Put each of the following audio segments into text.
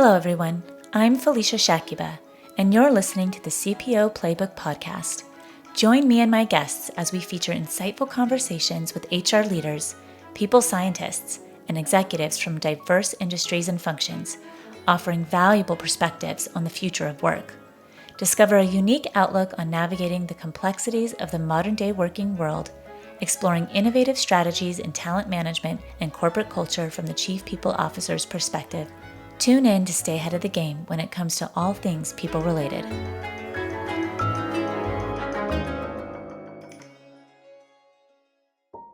Hello, everyone. I'm Felicia Shakiba, and you're listening to the CPO PLAYBOOK podcast. Join me and my guests as we feature insightful conversations with HR leaders, people scientists, and executives from diverse industries and functions, offering valuable perspectives on the future of work. Discover a unique outlook on navigating the complexities of the modern-day working world, exploring innovative strategies in talent management and corporate culture from the Chief People Officer's perspective. Tune in to stay ahead of the game when it comes to all things people-related.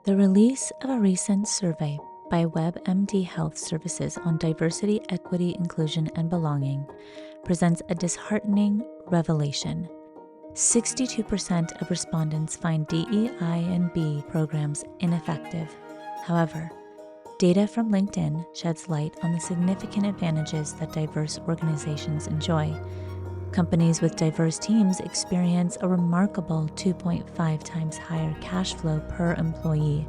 The release of a recent survey by WebMD Health Services on diversity, equity, inclusion, and belonging presents a disheartening revelation. 62% of respondents find DEI and B programs ineffective. However, data from LinkedIn sheds light on the significant advantages that diverse organizations enjoy. Companies with diverse teams experience a remarkable 2.5 times higher cash flow per employee.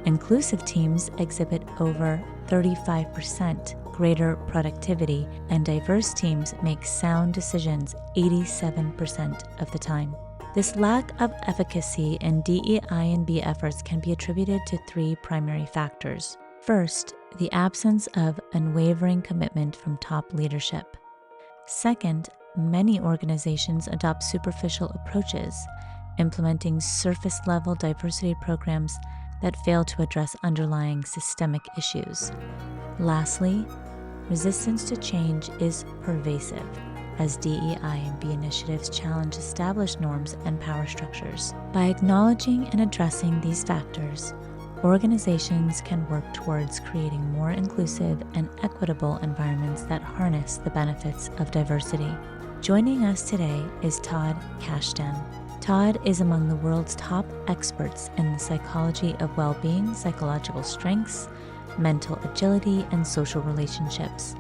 Inclusive teams exhibit over 35% greater productivity, and diverse teams make sound decisions 87% of the time. This lack of efficacy in DEI and B efforts can be attributed to three primary factors. First, the absence of unwavering commitment from top leadership. Second, many organizations adopt superficial approaches, implementing surface-level diversity programs that fail to address underlying systemic issues. Lastly, resistance to change is pervasive, as DEI and B initiatives challenge established norms and power structures. By acknowledging and addressing these factors, organizations can work towards creating more inclusive and equitable environments that harness the benefits of diversity. Joining us today is Todd Kashdan. Todd is among the world's top experts in the psychology of well-being, psychological strengths, mental agility, and social relationships.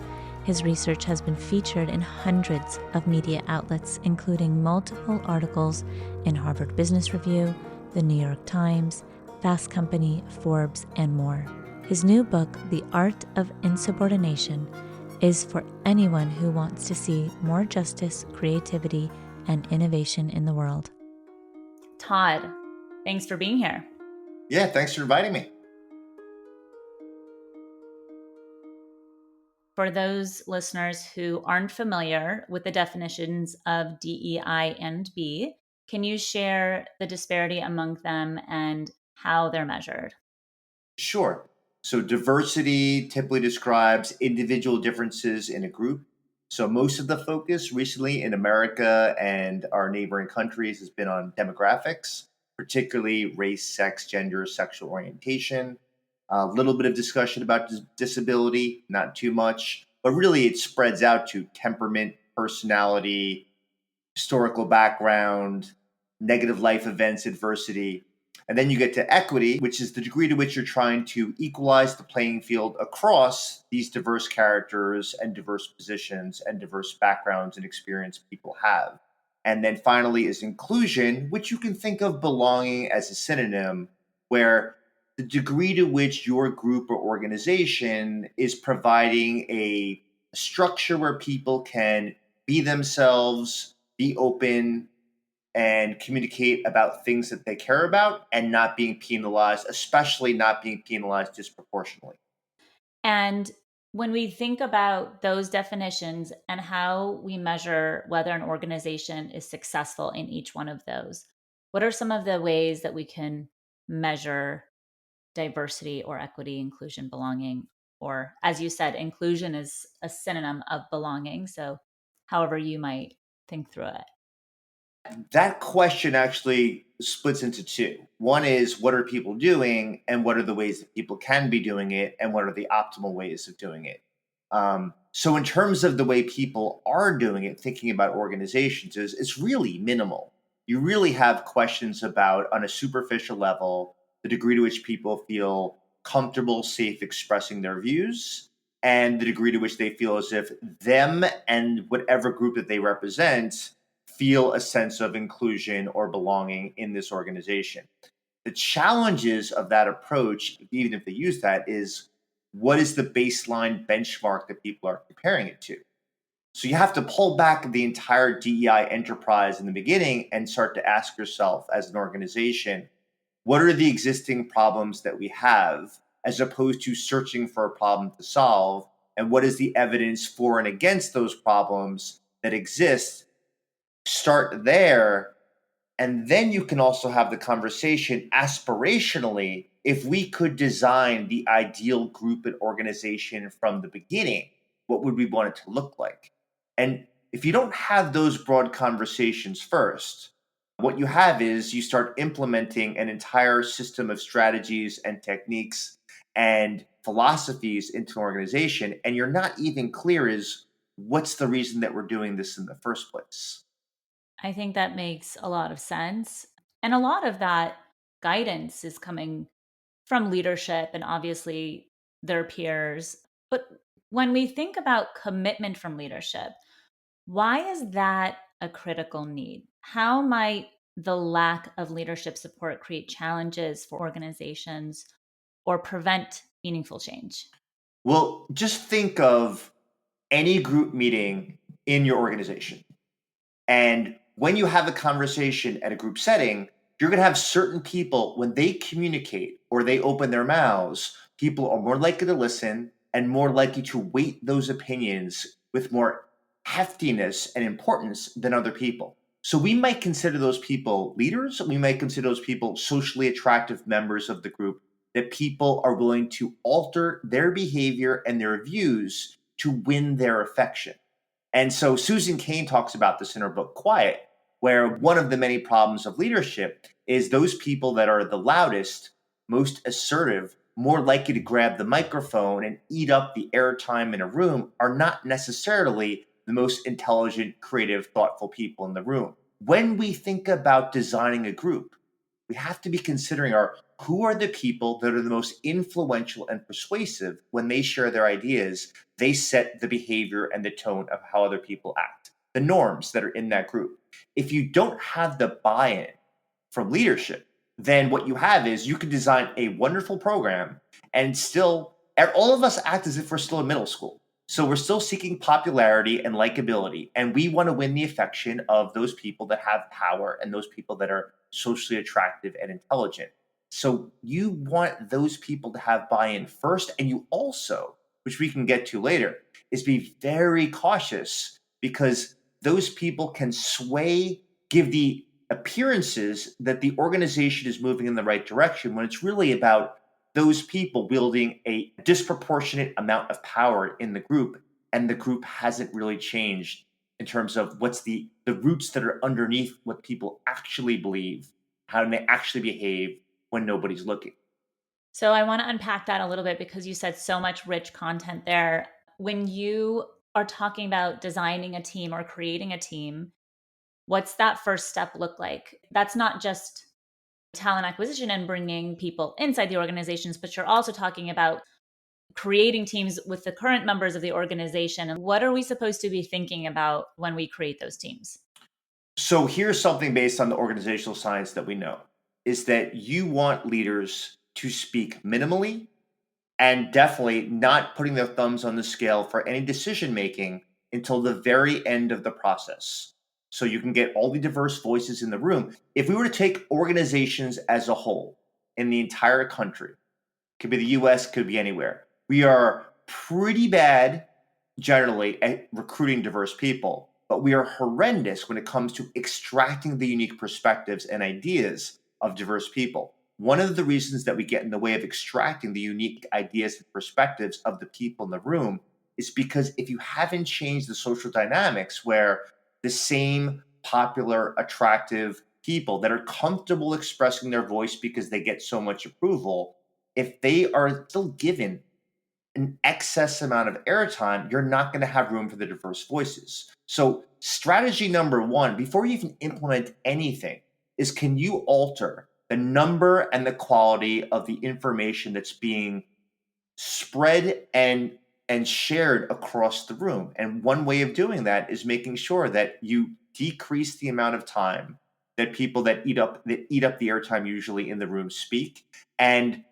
His research has been featured in hundreds of media outlets, including multiple articles in Harvard Business Review, The New York Times, Fast Company, Forbes, and more. His new book, The Art of Insubordination, is for anyone who wants to see more justice, creativity, and innovation in the world. Todd, thanks for being here. Yeah, thanks for inviting me. For those listeners who aren't familiar with the definitions of DEI and B, can you share the disparity among them and how they're measured? Sure. So diversity typically describes individual differences in a group. So most of the focus recently in America and our neighboring countries has been on demographics, particularly race, sex, gender, sexual orientation. A little bit of discussion about disability, not too much, but really it spreads out to temperament, personality, historical background, negative life events, adversity. And then you get to equity, which is the degree to which you're trying to equalize the playing field across these diverse characters and diverse positions and diverse backgrounds and experience people have. And then finally is inclusion, which you can think of belonging as a synonym, where the degree to which your group or organization is providing a structure where people can be themselves, be open, and communicate about things that they care about and not being penalized, especially not being penalized disproportionately. And when we think about those definitions and how we measure whether an organization is successful in each one of those, what are some of the ways that we can measure diversity or equity, inclusion, belonging? Or, as you said, inclusion is a synonym of belonging. So, however you might think through it. That question actually splits into two. One is what are people doing, and what are the ways that people can be doing it, and what are the optimal ways of doing it. So, in terms of the way people are doing it, thinking about organizations is it's really minimal. You really have questions about, on a superficial level, the degree to which people feel comfortable, safe expressing their views, and the degree to which they feel as if them and whatever group that they represent feel a sense of inclusion or belonging in this organization. The challenges of that approach, even if they use that, is what is the baseline benchmark that people are comparing it to? So you have to pull back the entire DEI enterprise in the beginning and start to ask yourself as an organization, what are the existing problems that we have, as opposed to searching for a problem to solve? And what is the evidence for and against those problems that exist? Start there. And then you can also have the conversation aspirationally. If we could design the ideal group and organization from the beginning, what would we want it to look like? And if you don't have those broad conversations first, what you have is you start implementing an entire system of strategies and techniques and philosophies into an organization, and you're not even clear as what's the reason that we're doing this in the first place. I think that makes a lot of sense. And a lot of that guidance is coming from leadership and obviously their peers. But when we think about commitment from leadership, why is that a critical need? How might the lack of leadership support create challenges for organizations or prevent meaningful change? Well, just think of any group meeting in your organization. And when you have a conversation at a group setting, you're going to have certain people, when they communicate or they open their mouths, people are more likely to listen and more likely to weight those opinions with more heftiness and importance than other people. So we might consider those people leaders. We might consider those people socially attractive members of the group, that people are willing to alter their behavior and their views to win their affection. And so Susan Cain talks about this in her book, Quiet, where one of the many problems of leadership is those people that are the loudest, most assertive, more likely to grab the microphone and eat up the airtime in a room are not necessarily the most intelligent, creative, thoughtful people in the room. When we think about designing a group, we have to be considering who are the people that are the most influential and persuasive. When they share their ideas, they set the behavior and the tone of how other people act, the norms that are in that group. If you don't have the buy-in from leadership, then what you have is you can design a wonderful program and still all of us act as if we're still in middle school. So we're still seeking popularity and likability, and we want to win the affection of those people that have power and those people that are socially attractive and intelligent. So you want those people to have buy-in first, and you also, which we can get to later, is be very cautious, because those people can sway, give the appearances that the organization is moving in the right direction, when it's really about those people wielding a disproportionate amount of power in the group, and the group hasn't really changed in terms of what's the roots that are underneath what people actually believe, how they actually behave when nobody's looking. So I want to unpack that a little bit because you said so much rich content there. When you are talking about designing a team or creating a team, what's that first step look like? That's not just talent acquisition and bringing people inside the organizations, but you're also talking about creating teams with the current members of the organization. And what are we supposed to be thinking about when we create those teams? So here's something based on the organizational science that we know, is that you want leaders to speak minimally, and definitely not putting their thumbs on the scale for any decision making until the very end of the process. So you can get all the diverse voices in the room. If we were to take organizations as a whole in the entire country, could be the US, could be anywhere, we are pretty bad generally at recruiting diverse people, but we are horrendous when it comes to extracting the unique perspectives and ideas of diverse people. One of the reasons that we get in the way of extracting the unique ideas and perspectives of the people in the room is because if you haven't changed the social dynamics where the same popular, attractive people that are comfortable expressing their voice because they get so much approval, if they are still given an excess amount of airtime, you're not going to have room for the diverse voices. So, strategy number one, before you even implement anything, is can you alter the number and the quality of the information that's being spread and shared across the room? And one way of doing that is making sure that you decrease the amount of time that people that eat up the airtime usually in the room speak, and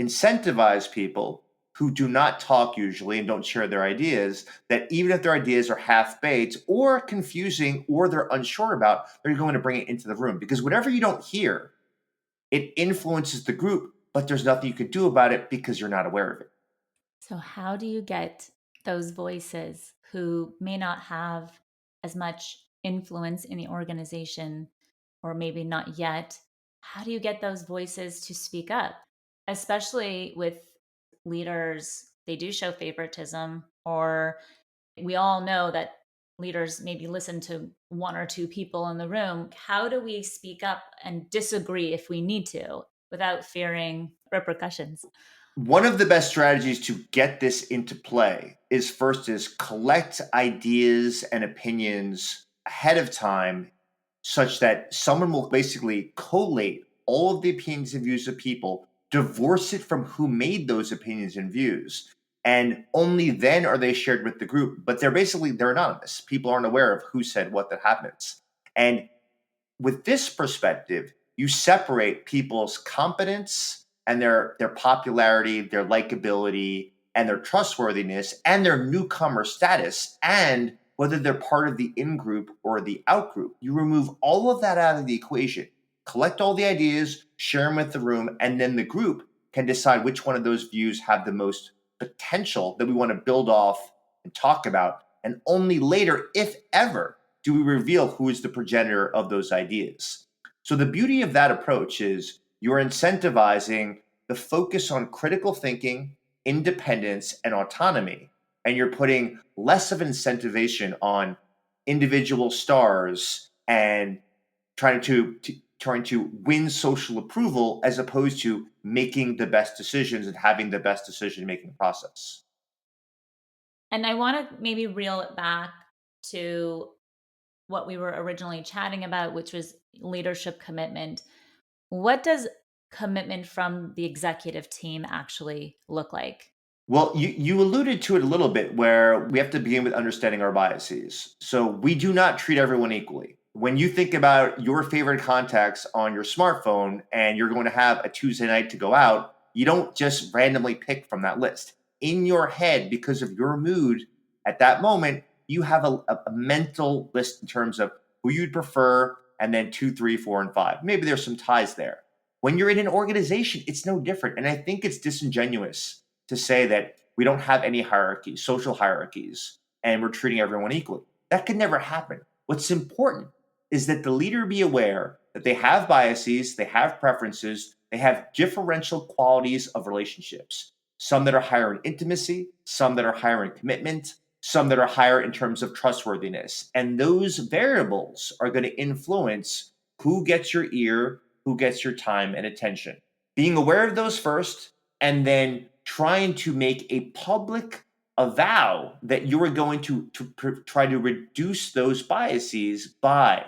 incentivize people who do not talk usually and don't share their ideas, that even if their ideas are half-baked or confusing or they're unsure about, they're going to bring it into the room. Because whatever you don't hear, it influences the group, but there's nothing you can do about it because you're not aware of it. So, how do you get those voices who may not have as much influence in the organization, or maybe not yet? How do you get those voices to speak up, especially with leaders? They do show favoritism, or we all know that leaders maybe listen to one or two people in the room. How do we speak up and disagree if we need to without fearing repercussions? One of the best strategies to get this into play is collect ideas and opinions ahead of time such that someone will basically collate all of the opinions and views of people, divorce it from who made those opinions and views, and only then are they shared with the group. But they're anonymous. People aren't aware of who said what that happens. And with this perspective, you separate people's competence and their popularity, their likability, and their trustworthiness, and their newcomer status, and whether they're part of the in group or the out group. You remove all of that out of the equation, collect all the ideas, share them with the room, and then the group can decide which one of those views have the most potential that we want to build off and talk about. And only later, if ever, do we reveal who is the progenitor of those ideas. So the beauty of that approach is you're incentivizing the focus on critical thinking, independence, and autonomy, and you're putting less of an incentivization on individual stars and trying to win social approval as opposed to making the best decisions and having the best decision making process. And I want to maybe reel it back to what we were originally chatting about, which was leadership commitment. What does commitment from the executive team actually look like? Well, you alluded to it a little bit where we have to begin with understanding our biases. So we do not treat everyone equally. When you think about your favorite contacts on your smartphone and you're going to have a Tuesday night to go out, you don't just randomly pick from that list. In your head, because of your mood at that moment, you have a mental list in terms of who you'd prefer, and then two, three, four, and five. Maybe there's some ties there. When you're in an organization, it's no different. And I think it's disingenuous to say that we don't have any hierarchies, social hierarchies, and we're treating everyone equally. That could never happen. What's important is that the leader be aware that they have biases, they have preferences, they have differential qualities of relationships. Some that are higher in intimacy, some that are higher in commitment, some that are higher in terms of trustworthiness. And those variables are going to influence who gets your ear, who gets your time and attention. Being aware of those first, and then trying to make a public avow that you are going to try to reduce those biases by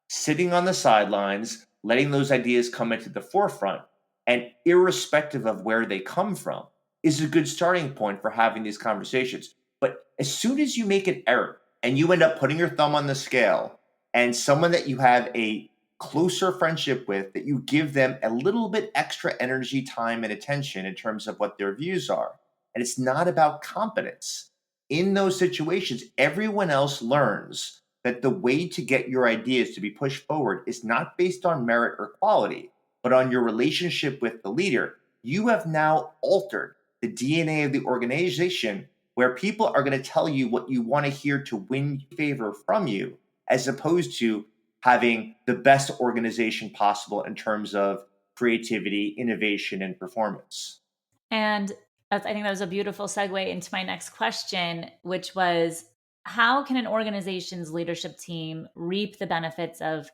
sitting on the sidelines, letting those ideas come into the forefront, and irrespective of where they come from, is a good starting point for having these conversations. But as soon as you make an error and you end up putting your thumb on the scale, and someone that you have a closer friendship with, that you give them a little bit extra energy, time, and attention in terms of what their views are, and it's not about competence. In those situations, everyone else learns that the way to get your ideas to be pushed forward is not based on merit or quality, but on your relationship with the leader. You have now altered the DNA of the organization, where people are going to tell you what you want to hear to win favor from you, as opposed to having the best organization possible in terms of creativity, innovation, and performance. And I think that was a beautiful segue into my next question, which was, how can an organization's leadership team reap the benefits of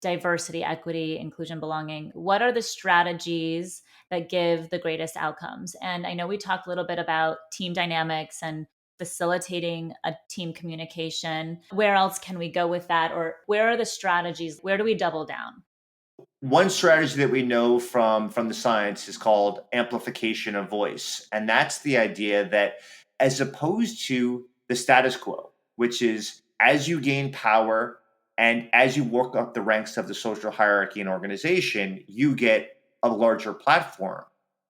diversity, equity, inclusion, belonging? What are the strategies that give the greatest outcomes? And I know we talked a little bit about team dynamics and facilitating a team communication. Where else can we go with that? Or where are the strategies? Where do we double down? One strategy that we know from the science is called amplification of voice. And that's the idea that, as opposed to the status quo, which is as you gain power and as you work up the ranks of the social hierarchy and organization, you get a larger platform.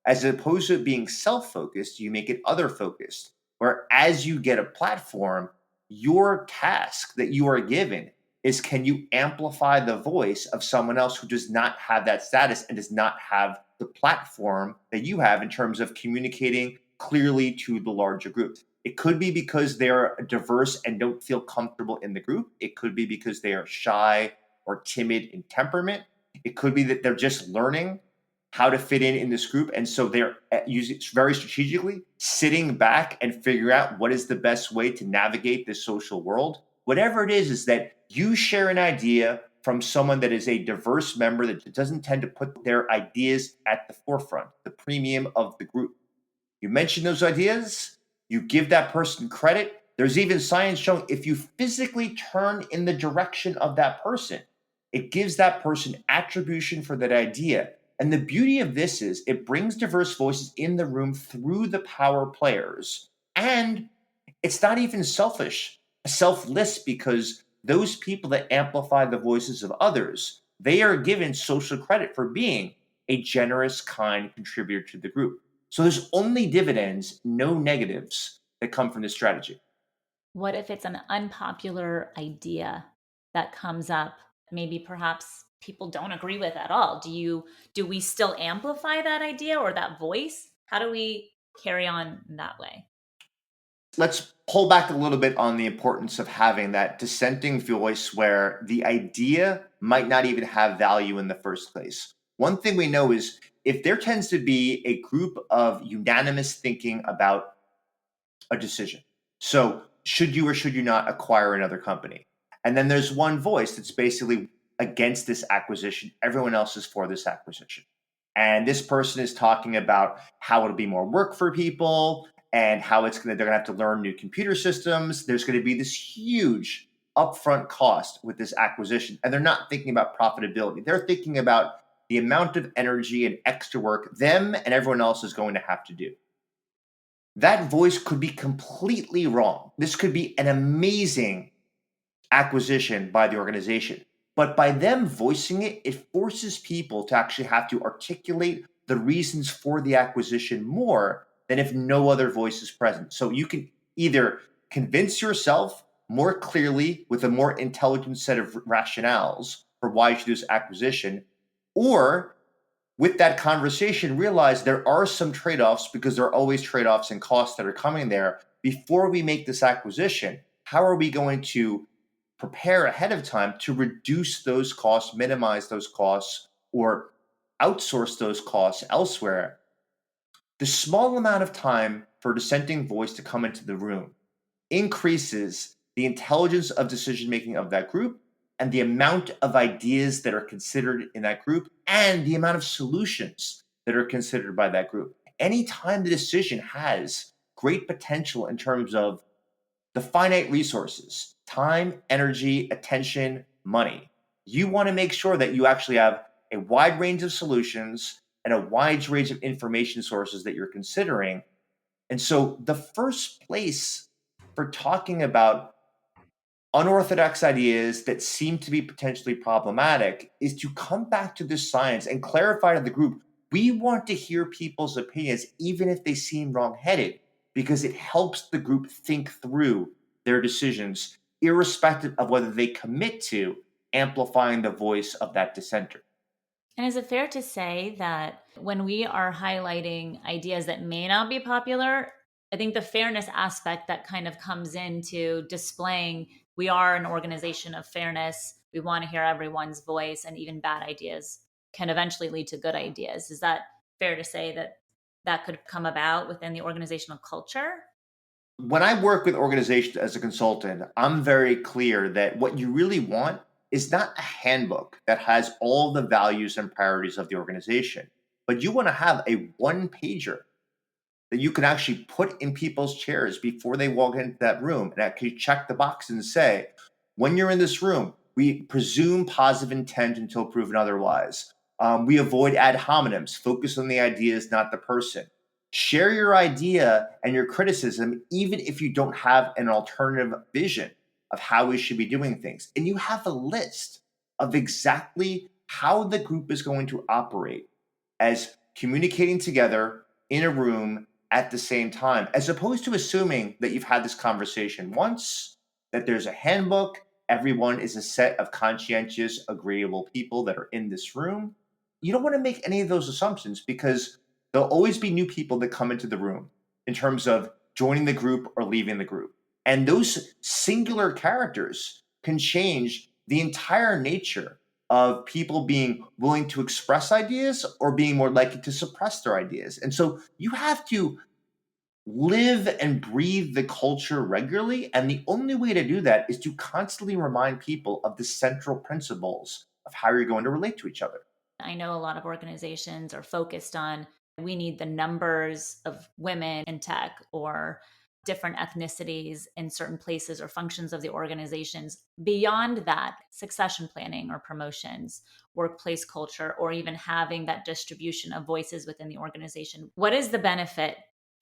As opposed to it being self-focused, you make it other-focused, where as you get a platform, your task that you are given is, can you amplify the voice of someone else who does not have that status and does not have the platform that you have in terms of communicating clearly to the larger group. It could be because they're diverse and don't feel comfortable in the group. It could be because they are shy or timid in temperament. It could be that they're just learning how to fit in this group. And so they're using very strategically, sitting back and figure out what is the best way to navigate this social world. Whatever it is that you share an idea from someone that is a diverse member that doesn't tend to put their ideas at the forefront, the premium of the group. You mention those ideas, you give that person credit. There's even science showing if you physically turn in the direction of that person, it gives that person attribution for that idea. And the beauty of this is it brings diverse voices in the room through the power players. And it's not even selfless, because those people that amplify the voices of others, they are given social credit for being a generous, kind contributor to the group. So there's only dividends, no negatives that come from this strategy. What if it's an unpopular idea that comes up, maybe perhaps people don't agree with at all? Do we still amplify that idea or that voice? How do we carry on that way? Let's pull back a little bit on the importance of having that dissenting voice where the idea might not even have value in the first place. One thing we know is if there tends to be a group of unanimous thinking about a decision. So, should you or should you not acquire another company? And then there's one voice that's basically against this acquisition. Everyone else is for this acquisition. And this person is talking about how it'll be more work for people and how they're going to have to learn new computer systems. There's going to be this huge upfront cost with this acquisition. And they're not thinking about profitability. They're thinking about the amount of energy and extra work them and everyone else is going to have to do. That voice could be completely wrong. This could be an amazing acquisition by the organization. But by them voicing it, it forces people to actually have to articulate the reasons for the acquisition more than if no other voice is present. So you can either convince yourself more clearly with a more intelligent set of rationales for why you should do this acquisition, or with that conversation, realize there are some trade-offs, because there are always trade-offs and costs that are coming there. Before we make this acquisition, how are we going to prepare ahead of time to reduce those costs, minimize those costs, or outsource those costs elsewhere? The small amount of time for a dissenting voice to come into the room increases the intelligence of decision making of that group and the amount of ideas that are considered in that group and the amount of solutions that are considered by that group. Anytime the decision has great potential in terms of the finite resources, time, energy, attention, money, you want to make sure that you actually have a wide range of solutions and a wide range of information sources that you're considering. And so the first place for talking about unorthodox ideas that seem to be potentially problematic is to come back to this science and clarify to the group, we want to hear people's opinions, even if they seem wrong-headed, because it helps the group think through their decisions, irrespective of whether they commit to amplifying the voice of that dissenter. And is it fair to say that when we are highlighting ideas that may not be popular, I think the fairness aspect that kind of comes into displaying we are an organization of fairness, we want to hear everyone's voice, and even bad ideas can eventually lead to good ideas. Is that fair to say that that could come about within the organizational culture? When I work with organizations as a consultant, I'm very clear that what you really want is not a handbook that has all the values and priorities of the organization, but you want to have a one pager that you can actually put in people's chairs before they walk into that room and actually check the box and say, when you're in this room, we presume positive intent until proven otherwise. We avoid ad hominems, focus on the ideas, not the person. Share your idea and your criticism, even if you don't have an alternative vision of how we should be doing things. And you have a list of exactly how the group is going to operate as communicating together in a room at the same time, as opposed to assuming that you've had this conversation once, that there's a handbook, everyone is a set of conscientious, agreeable people that are in this room. You don't want to make any of those assumptions because there'll always be new people that come into the room in terms of joining the group or leaving the group. And those singular characters can change the entire nature of people being willing to express ideas or being more likely to suppress their ideas. And so you have to live and breathe the culture regularly. And the only way to do that is to constantly remind people of the central principles of how you're going to relate to each other. I know a lot of organizations are focused on we need the numbers of women in tech or different ethnicities in certain places or functions of the organizations. Beyond that, succession planning or promotions, workplace culture, or even having that distribution of voices within the organization. What is the benefit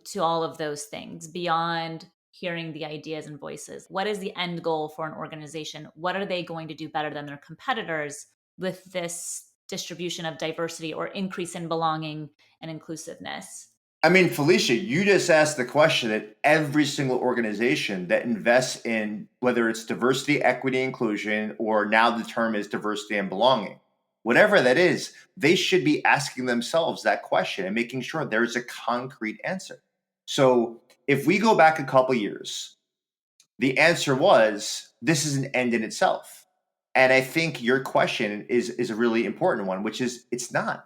to all of those things beyond hearing the ideas and voices? What is the end goal for an organization? What are they going to do better than their competitors with this distribution of diversity or increase in belonging and inclusiveness? I mean, Felicia, you just asked the question that every single organization that invests in whether it's diversity, equity, inclusion, or now the term is diversity and belonging, whatever that is, they should be asking themselves that question and making sure there's a concrete answer. So if we go back a couple years, the answer was this is an end in itself. And I think your question is a really important one, which is it's not.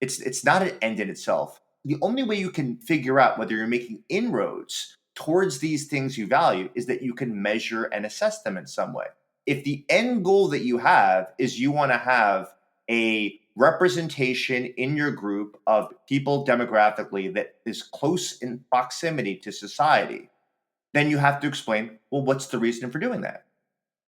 It's not an end in itself. The only way you can figure out whether you're making inroads towards these things you value is that you can measure and assess them in some way. If the end goal that you have is you want to have a representation in your group of people demographically that is close in proximity to society, then you have to explain, well, what's the reason for doing that?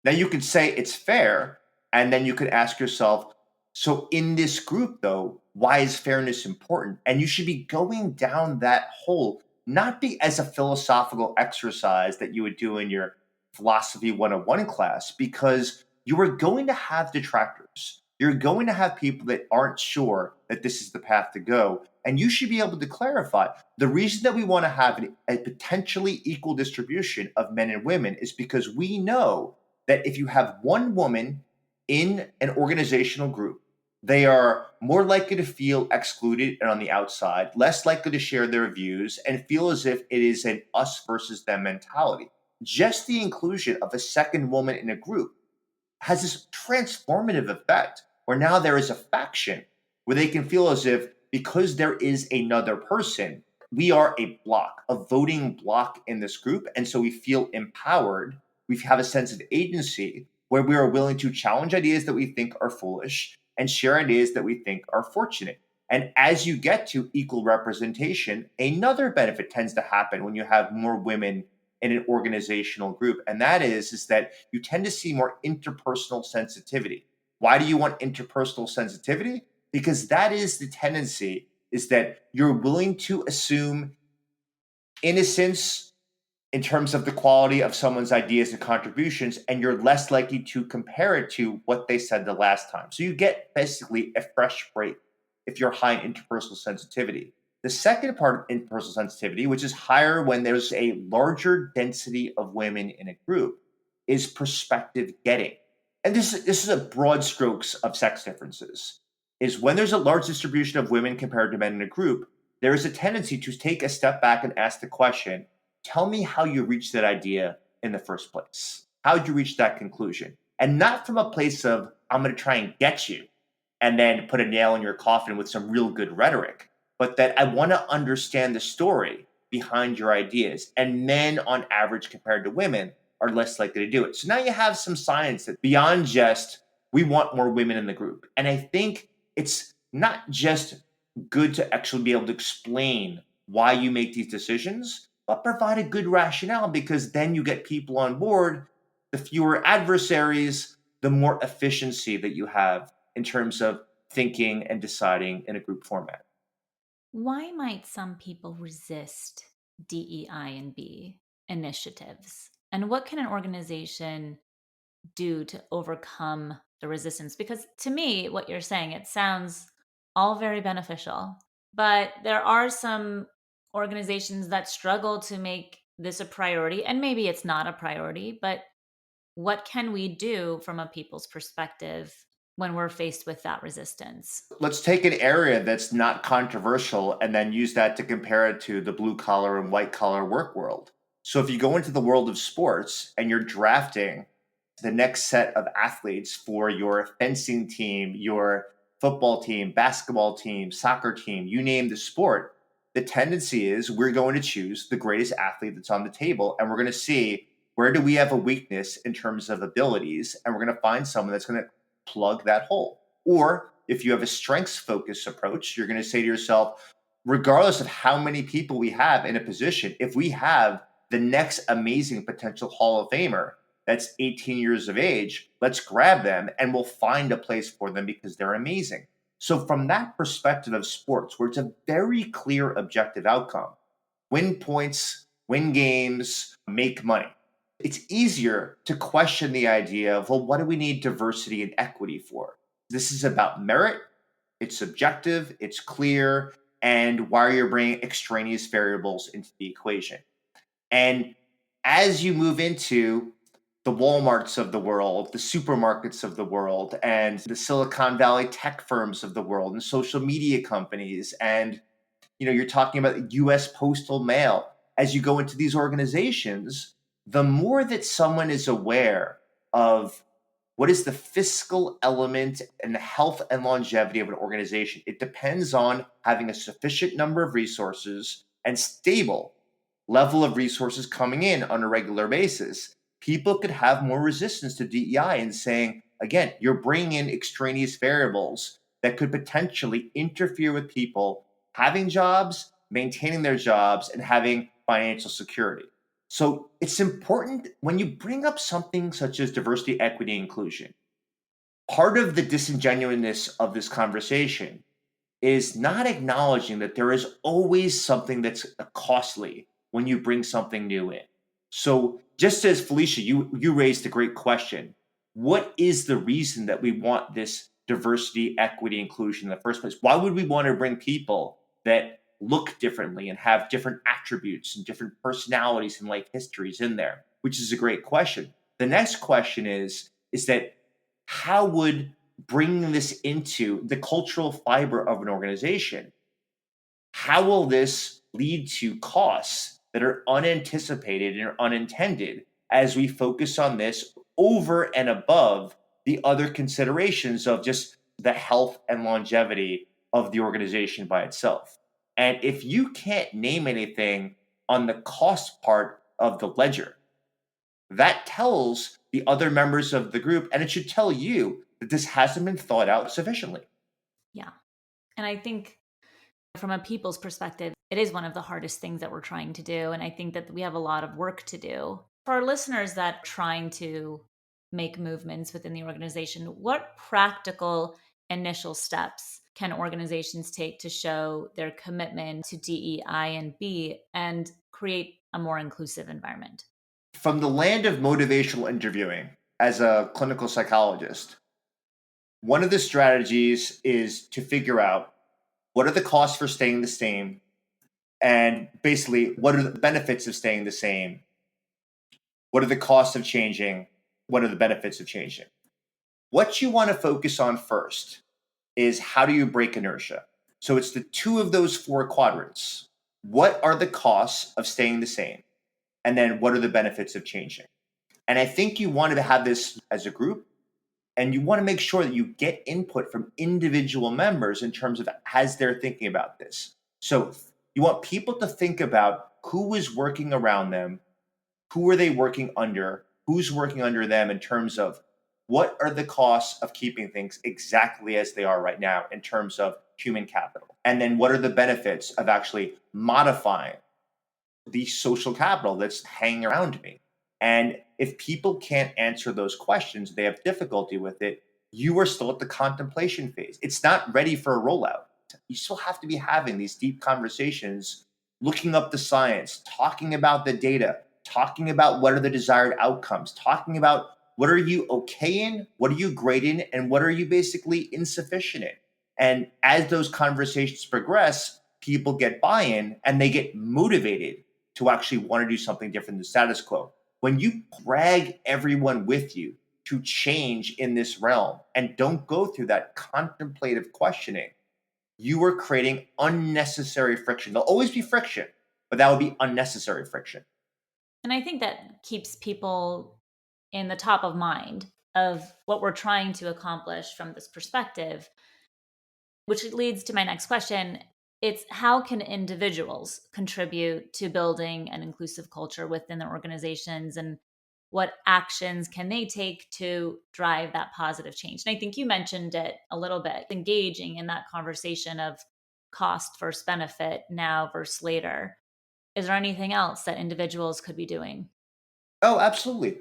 Now you could say it's fair, and then you could ask yourself, so in this group, though, why is fairness important? And you should be going down that hole, not be as a philosophical exercise that you would do in your philosophy 101 class, because you are going to have detractors. You're going to have people that aren't sure that this is the path to go. And you should be able to clarify the reason that we want to have a potentially equal distribution of men and women is because we know that if you have one woman in an organizational group, they are more likely to feel excluded and on the outside, less likely to share their views, and feel as if it is an us versus them mentality. Just the inclusion of a second woman in a group has this transformative effect where now there is a faction where they can feel as if because there is another person, we are a block, a voting block in this group. And so we feel empowered. We have a sense of agency where we are willing to challenge ideas that we think are foolish and share ideas that we think are fortunate. And as you get to equal representation, another benefit tends to happen when you have more women in an organizational group. And that is that you tend to see more interpersonal sensitivity. Why do you want interpersonal sensitivity? Because that is the tendency is that you're willing to assume innocence in terms of the quality of someone's ideas and contributions, and you're less likely to compare it to what they said the last time. So you get basically a fresh break if you're high in interpersonal sensitivity. The second part of interpersonal sensitivity, which is higher when there's a larger density of women in a group, is perspective getting. And this is a broad strokes of sex differences. Is when there's a large distribution of women compared to men in a group, there is a tendency to take a step back and ask the question, tell me how you reached that idea in the first place. How did you reach that conclusion? And not from a place of, I'm going to try and get you and then put a nail in your coffin with some real good rhetoric, but that I want to understand the story behind your ideas. And men, on average, compared to women, are less likely to do it. So now you have some science that beyond just, we want more women in the group. And I think it's not just good to actually be able to explain why you make these decisions, but provide a good rationale because then you get people on board. The fewer adversaries, the more efficiency that you have in terms of thinking and deciding in a group format. Why might some people resist DEI and B initiatives? And what can an organization do to overcome the resistance? Because to me, what you're saying, it sounds all very beneficial. But there are some organizations that struggle to make this a priority, and maybe it's not a priority, but what can we do from a people's perspective when we're faced with that resistance? Let's take an area that's not controversial and then use that to compare it to the blue collar and white collar work world. So if you go into the world of sports and you're drafting the next set of athletes for your fencing team, your football team, basketball team, soccer team, you name the sport, the tendency is we're going to choose the greatest athlete that's on the table, and we're going to see where do we have a weakness in terms of abilities, and we're going to find someone that's going to plug that hole. Or if you have a strengths focused approach, you're going to say to yourself, regardless of how many people we have in a position, if we have the next amazing potential Hall of Famer that's 18 years of age, let's grab them and we'll find a place for them because they're amazing. So, from that perspective of sports, where it's a very clear objective outcome, win points, win games, make money, it's easier to question the idea of, well, what do we need diversity and equity for? This is about merit, it's subjective, it's clear, and why are you bringing extraneous variables into the equation? And as you move into the Walmarts of the world, the supermarkets of the world, and the Silicon Valley tech firms of the world, and social media companies, and you're talking about US postal mail. As you go into these organizations, the more that someone is aware of what is the fiscal element and the health and longevity of an organization, it depends on having a sufficient number of resources and stable level of resources coming in on a regular basis. People could have more resistance to DEI and saying, again, you're bringing in extraneous variables that could potentially interfere with people having jobs, maintaining their jobs, and having financial security. So it's important when you bring up something such as diversity, equity, inclusion. Part of the disingenuousness of this conversation is not acknowledging that there is always something that's costly when you bring something new in. So just as Felicia, you raised a great question. What is the reason that we want this diversity, equity, inclusion in the first place? Why would we want to bring people that look differently and have different attributes and different personalities and life histories in there? Which is a great question. The next question is that how would bringing this into the cultural fiber of an organization, how will this lead to costs that are unanticipated and unintended as we focus on this over and above the other considerations of just the health and longevity of the organization by itself? And if you can't name anything on the cost part of the ledger, that tells the other members of the group, and it should tell you that this hasn't been thought out sufficiently. Yeah. And I think from a people's perspective, it is one of the hardest things that we're trying to do. And I think that we have a lot of work to do. For our listeners that are trying to make movements within the organization, what practical initial steps can organizations take to show their commitment to DEI and B and create a more inclusive environment? From the land of motivational interviewing, as a clinical psychologist, one of the strategies is to figure out what are the costs for staying the same, and basically, what are the benefits of staying the same? What are the costs of changing? What are the benefits of changing? What you want to focus on first is how do you break inertia? So it's the two of those four quadrants. What are the costs of staying the same? And then what are the benefits of changing? And I think you want to have this as a group, and you want to make sure that you get input from individual members in terms of as they're thinking about this. So you want people to think about who is working around them, who are they working under, who's working under them in terms of what are the costs of keeping things exactly as they are right now in terms of human capital. And then what are the benefits of actually modifying the social capital that's hanging around me? And if people can't answer those questions, they have difficulty with it, you are still at the contemplation phase. It's not ready for a rollout. You still have to be having these deep conversations, looking up the science, talking about the data, talking about what are the desired outcomes, talking about what are you okay in, what are you great in, and what are you basically insufficient in. And as those conversations progress, people get buy-in and they get motivated to actually want to do something different than the status quo. When you drag everyone with you to change in this realm and don't go through that contemplative questioning, you are creating unnecessary friction. There'll always be friction, but that would be unnecessary friction. And I think that keeps people in the top of mind of what we're trying to accomplish from this perspective, which leads to my next question. It's how can individuals contribute to building an inclusive culture within their organizations, and what actions can they take to drive that positive change? And I think you mentioned it a little bit, engaging in that conversation of cost versus benefit now versus later. Is there anything else that individuals could be doing? Oh, absolutely.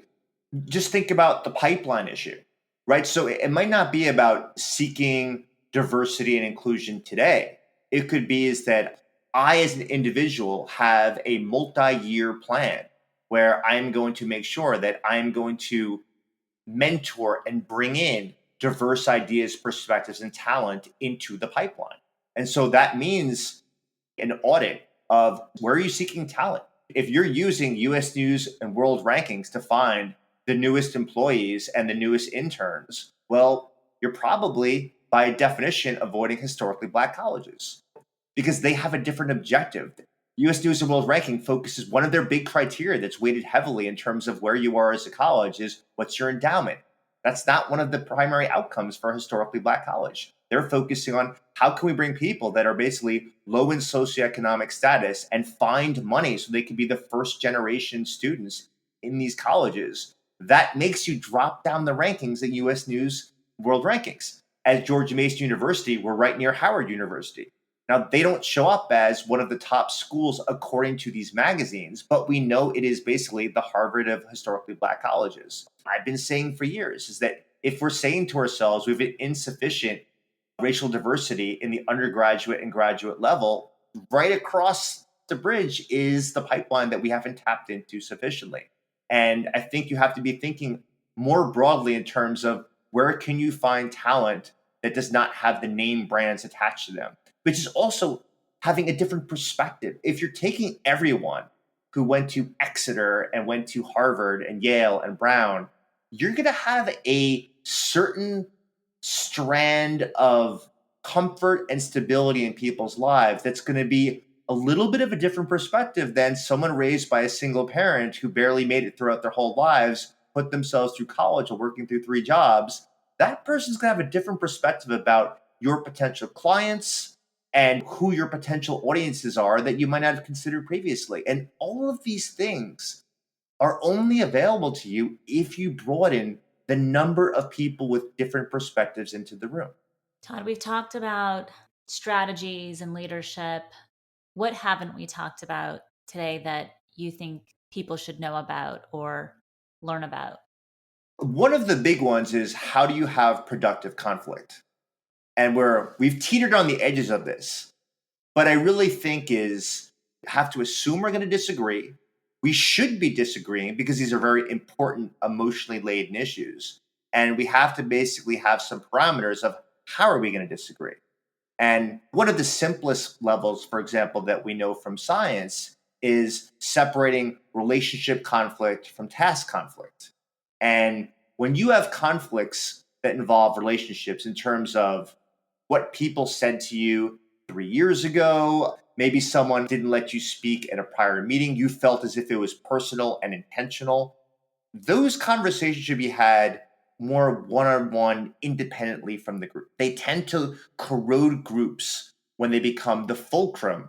Just think about the pipeline issue, right? So it might not be about seeking diversity and inclusion today. It could be is that I, as an individual, have a multi-year plan where I'm going to make sure that I'm going to mentor and bring in diverse ideas, perspectives, and talent into the pipeline. And so that means an audit of where are you seeking talent? If you're using US News and World Rankings to find the newest employees and the newest interns, well, you're probably, by definition, avoiding historically Black colleges because they have a different objective. US News and World Ranking focuses one of their big criteria that's weighted heavily in terms of where you are as a college is what's your endowment. That's not one of the primary outcomes for a historically Black college. They're focusing on how can we bring people that are basically low in socioeconomic status and find money so they can be the first generation students in these colleges. That makes you drop down the rankings at US News World Rankings. At George Mason University, we're right near Howard University. Now, they don't show up as one of the top schools according to these magazines, but we know it is basically the Harvard of historically Black colleges. I've been saying for years is that if we're saying to ourselves we have an insufficient racial diversity in the undergraduate and graduate level, right across the bridge is the pipeline that we haven't tapped into sufficiently. And I think you have to be thinking more broadly in terms of where can you find talent that does not have the name brands attached to them, which is also having a different perspective. If you're taking everyone who went to Exeter and went to Harvard and Yale and Brown, you're going to have a certain strand of comfort and stability in people's lives that's going to be a little bit of a different perspective than someone raised by a single parent who barely made it throughout their whole lives, put themselves through college or working through 3 jobs. That person's going to have a different perspective about your potential clients and who your potential audiences are that you might not have considered previously. And all of these things are only available to you if you broaden the number of people with different perspectives into the room. Todd, we've talked about strategies and leadership. What haven't we talked about today that you think people should know about or learn about? One of the big ones is how do you have productive conflict? And we've teetered on the edges of this, but I really think is have to assume we're going to disagree. We should be disagreeing because these are very important emotionally laden issues. And we have to basically have some parameters of how are we going to disagree? And one of the simplest levels, for example, that we know from science is separating relationship conflict from task conflict. And when you have conflicts that involve relationships in terms of what people said to you 3 years ago, maybe someone didn't let you speak at a prior meeting, you felt as if it was personal and intentional, those conversations should be had more one-on-one independently from the group. They tend to corrode groups when they become the fulcrum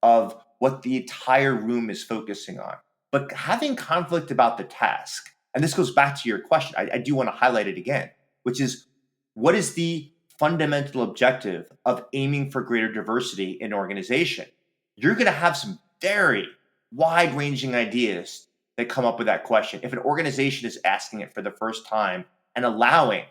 of what the entire room is focusing on. But having conflict about the task, and this goes back to your question, I do want to highlight it again, which is what is the fundamental objective of aiming for greater diversity in an organization? You're going to have some very wide-ranging ideas that come up with that question. If an organization is asking it for the first time and allowing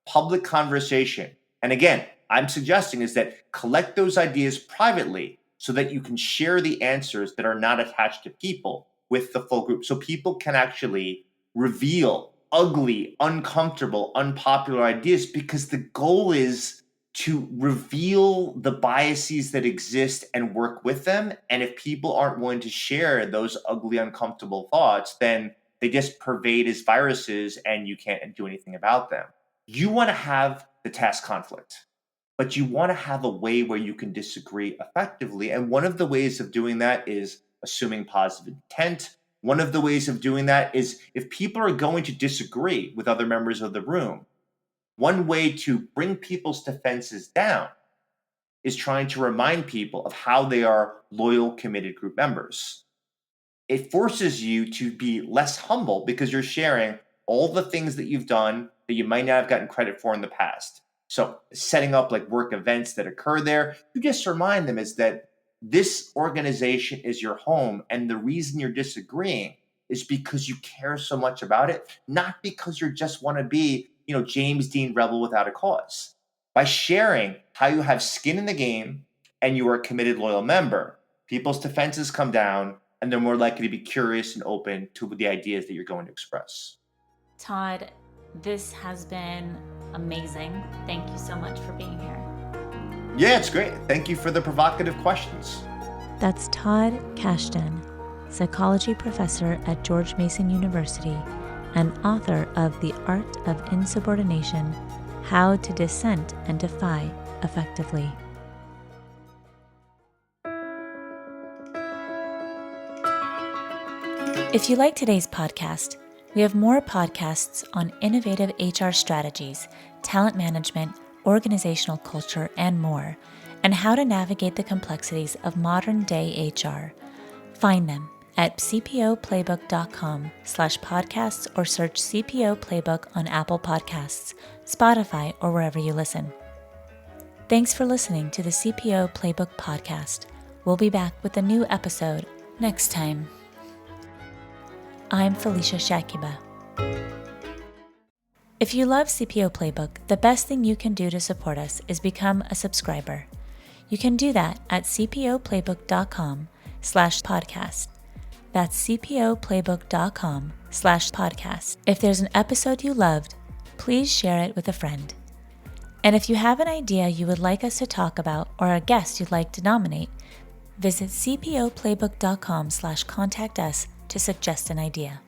public conversation, and again, I'm suggesting is that collect those ideas privately so that you can share the answers that are not attached to people with the full group. So people can actually reveal ugly, uncomfortable, unpopular ideas because the goal is to reveal the biases that exist and work with them. And if people aren't willing to share those ugly, uncomfortable thoughts, then they just pervade as viruses and you can't do anything about them. You want to have the task conflict, but you want to have a way where you can disagree effectively. And one of the ways of doing that is assuming positive intent. One of the ways of doing that is if people are going to disagree with other members of the room, one way to bring people's defenses down is trying to remind people of how they are loyal, committed group members. It forces you to be less humble because you're sharing all the things that you've done that you might not have gotten credit for in the past. So setting up like work events that occur there, you just remind them is that this organization is your home. And the reason you're disagreeing is because you care so much about it, not because you just want to be, James Dean rebel without a cause. By sharing how you have skin in the game and you are a committed, loyal member, people's defenses come down and they're more likely to be curious and open to the ideas that you're going to express. Todd, this has been amazing. Thank you so much for being here. Yeah, it's great. Thank you for the provocative questions. That's Todd Kashdan, psychology professor at George Mason University and author of The Art of Insubordination, How to Dissent and Defy Effectively. If you like today's podcast, we have more podcasts on innovative HR strategies, talent management, organizational culture, and more, and how to navigate the complexities of modern-day HR. Find them at cpoplaybook.com/podcasts or search CPO Playbook on Apple Podcasts, Spotify, or wherever you listen. Thanks for listening to the CPO Playbook podcast. We'll be back with a new episode next time. I'm Felicia Shakiba. If you love CPO Playbook, the best thing you can do to support us is become a subscriber. You can do that at cpoplaybook.com/podcast. That's cpoplaybook.com/podcast. If there's an episode you loved, please share it with a friend. And if you have an idea you would like us to talk about or a guest you'd like to nominate, visit cpoplaybook.com/contact us to suggest an idea.